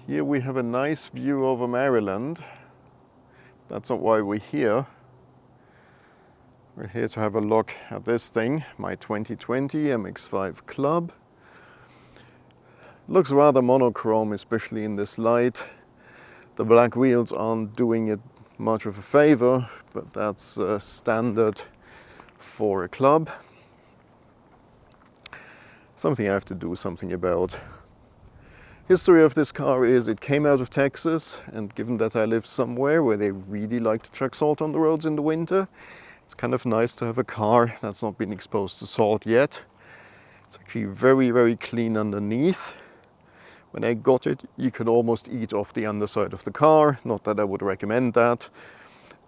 Here we have a nice view over Maryland. That's not why we're here. We're here to have a look at this thing, my 2020 MX-5 Club. Looks rather monochrome, especially in this light. The black wheels aren't doing it much of a favor, but that's standard for a club. Something I have to do something about. History of this car is it came out of Texas, and given that I live somewhere where they really like to chuck salt on the roads in the winter, it's kind of nice to have a car that's not been exposed to salt yet. It's actually very, very clean underneath. When I got it, you could almost eat off the underside of the car. Not that I would recommend that.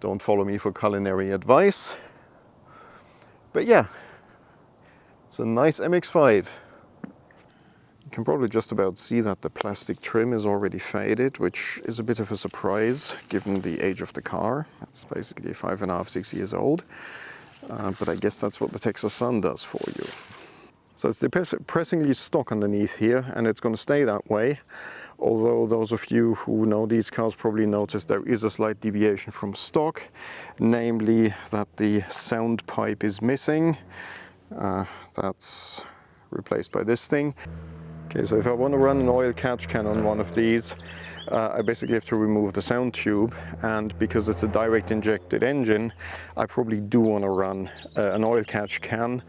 Don't follow me for culinary advice. But yeah, it's a nice MX-5. You can probably just about see that the plastic trim is already faded, which is a bit of a surprise given the age of the car. It's basically 5.5, 6 years old. But I guess that's what the Texas sun does for you. So it's depressingly stock underneath here, and it's going to stay that way. Although those of you who know these cars probably noticed there is a slight deviation from stock, namely that the sound pipe is missing. That's replaced by this thing. Okay, so if I want to run an oil catch can on one of these, I basically have to remove the sound tube, and because it's a direct injected engine, I probably do want to run an oil catch can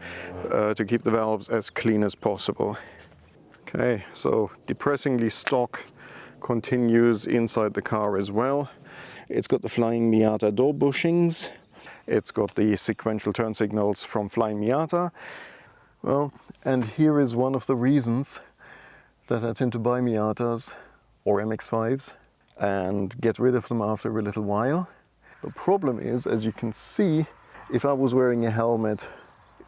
to keep the valves as clean as possible. Okay, so depressingly stock continues inside the car as well. It's got the Flying Miata door bushings. It's got the sequential turn signals from Flying Miata. Well, and here is one of the reasons that I tend to buy Miatas or MX-5s and get rid of them after a little while. The problem is, as you can see, if I was wearing a helmet,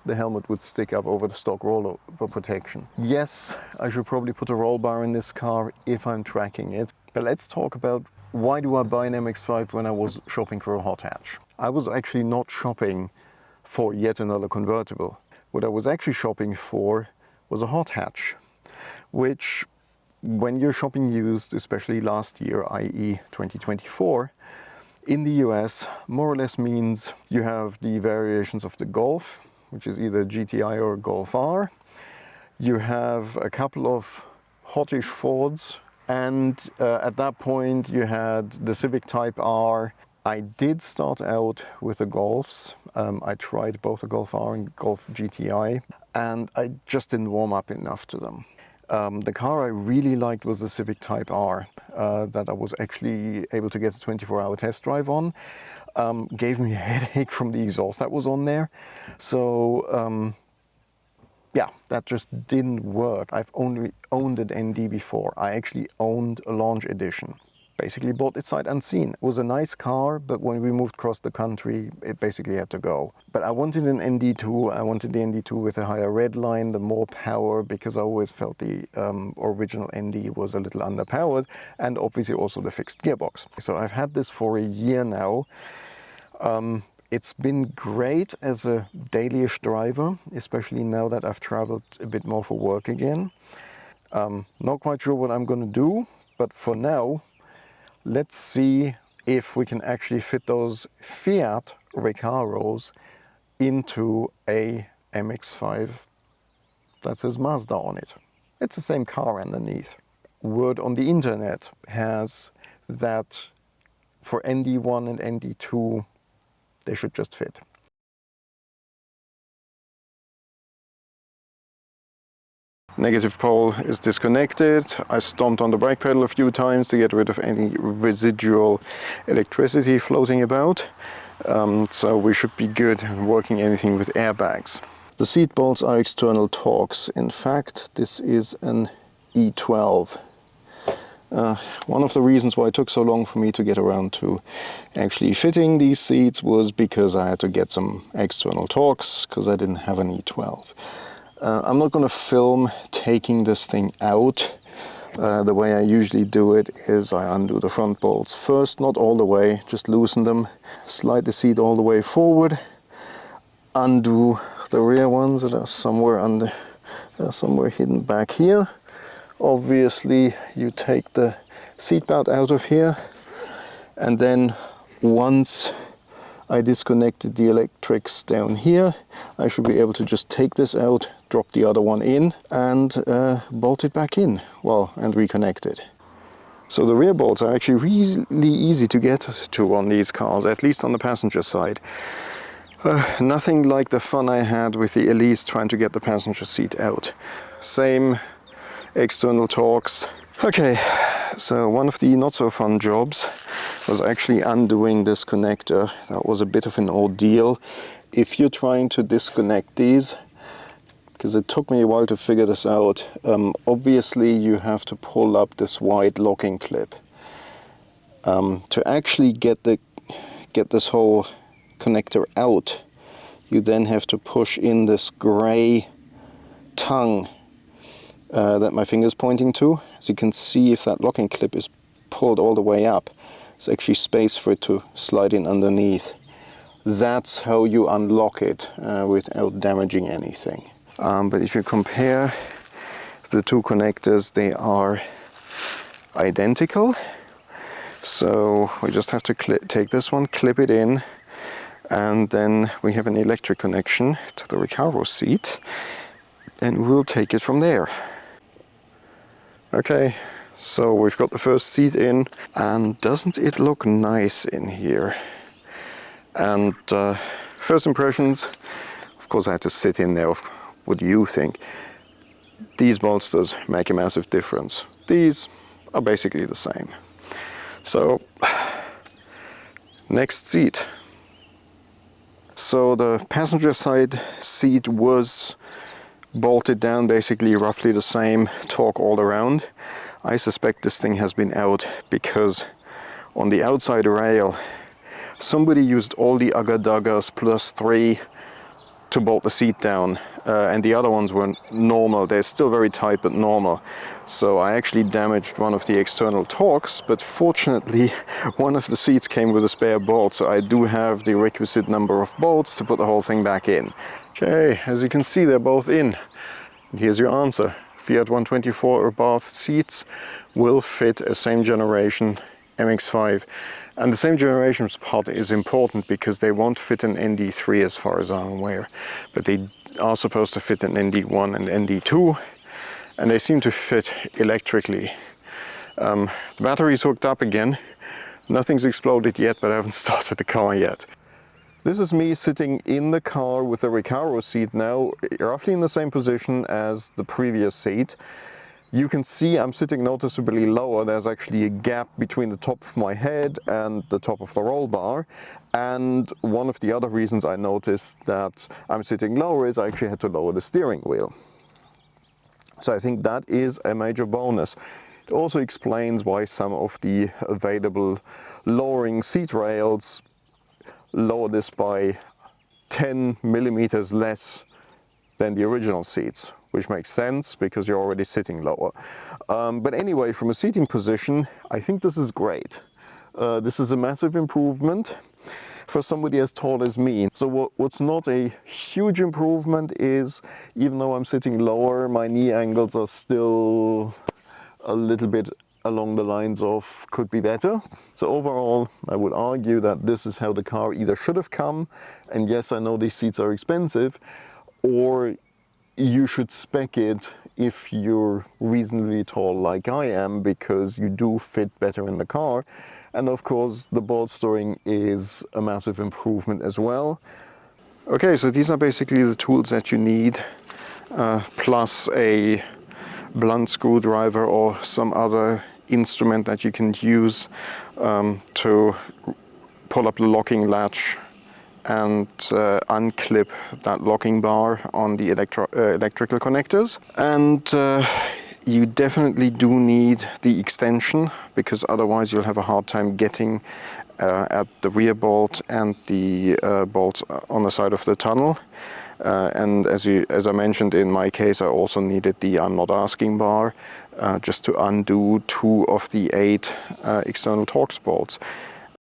the helmet would stick up over the stock rollover protection. Yes, I should probably put a roll bar in this car if I'm tracking it. But let's talk about why do I buy an MX-5 when I was shopping for a hot hatch. I was actually not shopping for yet another convertible. What I was actually shopping for was a hot hatch, which when you're shopping used, especially last year, i.e. 2024, in the US, more or less means you have the variations of the Golf, which is either GTI or Golf R. You have a couple of hottish Fords, and at that point you had the Civic Type R. I did start out with the Golfs. I tried both the Golf R and Golf GTI, and I just didn't warm up enough to them. The car I really liked was the Civic Type R that I was actually able to get a 24-hour test drive on. Gave me a headache from the exhaust that was on there. So yeah, that just didn't work. I've only owned an ND before. I actually owned a launch edition. Basically bought it sight unseen. It was a nice car, but when we moved across the country, it basically had to go. But I wanted an ND2. I wanted the ND2 with a higher red line, the more power, because I always felt the original ND was a little underpowered, and obviously also the fixed gearbox. So I've had this for a year now. It's been great as a dailyish driver, especially now that I've traveled a bit more for work again. Not quite sure what I'm going to do, but for now, let's see if we can actually fit those Fiat Recaros into a MX-5 that says Mazda on it. It's the same car underneath. Word on the internet has that for ND1 and ND2, they should just fit. Negative pole is disconnected. I stomped on the brake pedal a few times to get rid of any residual electricity floating about. So we should be good working anything with airbags. The seat bolts are external Torx. In fact, this is an E12. One of the reasons why it took so long for me to get around to actually fitting these seats was because I had to get some external Torx because I didn't have an E12. I'm not going to film taking this thing out. The way I usually do it is I undo the front bolts first, not all the way, just loosen them, slide the seat all the way forward, undo the rear ones that are somewhere somewhere hidden back here. Obviously you take the seat belt out of here, and then once I disconnected the electrics down here, I should be able to just take this out, drop the other one in, and bolt it back in, well, and reconnect it. So the rear bolts are actually really easy to get to on these cars, at least on the passenger side. Nothing like the fun I had with the Elise trying to get the passenger seat out. Same external torques. Okay, so one of the not so fun jobs was actually undoing this connector. That was a bit of an ordeal. If you're trying to disconnect these, because it took me a while to figure this out, obviously you have to pull up this white locking clip. To actually get this whole connector out, you then have to push in this gray tongue that my finger is pointing to. As you can see, if that locking clip is pulled all the way up, there's actually space for it to slide in underneath. That's how you unlock it without damaging anything. But if you compare the two connectors, they are identical. So we just have to take this one, clip it in, and then we have an electric connection to the Recaro seat, and we'll take it from there. Okay, so we've got the first seat in, and doesn't it look nice in here? And first impressions, of course I had to sit in there. What do you think? These bolsters make a massive difference. These are basically the same. So, next seat. So the passenger side seat was bolted down, basically roughly the same, torque all around. I suspect this thing has been out because on the outside rail somebody used all the ugger-duggers plus 3 to bolt the seat down, and the other ones were normal. They're still very tight, but normal. So I actually damaged one of the external torques, but fortunately one of the seats came with a spare bolt, so I do have the requisite number of bolts to put the whole thing back in. Okay, as you can see, they're both in. And here's your answer. Fiat 124 Abarth seats will fit a same generation MX-5. And the same generation part is important because they won't fit an ND3 as far as I'm aware. But they are supposed to fit an ND1 and ND2, and they seem to fit electrically. The battery's hooked up again. Nothing's exploded yet, but I haven't started the car yet. This is me sitting in the car with the Recaro seat now, roughly in the same position as the previous seat. You can see I'm sitting noticeably lower. There's actually a gap between the top of my head and the top of the roll bar. And one of the other reasons I noticed that I'm sitting lower is I actually had to lower the steering wheel. So I think that is a major bonus. It also explains why some of the available lowering seat rails lower this by 10 millimeters less than the original seats, which makes sense because you're already sitting lower. But anyway, from a seating position, I think this is great. This is a massive improvement for somebody as tall as me. So what's not a huge improvement is, even though I'm sitting lower, my knee angles are still a little bit along the lines of could be better. So overall, I would argue that this is how the car either should have come, and yes, I know these seats are expensive, or you should spec it if you're reasonably tall like I am, because you do fit better in the car. And of course, the bolstering is a massive improvement as well. Okay, so these are basically the tools that you need, plus a blunt screwdriver or some other instrument that you can use to pull up the locking latch and unclip that locking bar on the electrical connectors. And you definitely do need the extension, because otherwise you'll have a hard time getting at the rear bolt and the bolts on the side of the tunnel. And as I mentioned, in my case, I also needed the I'm not asking bar just to undo 2 of the 8 external Torx bolts.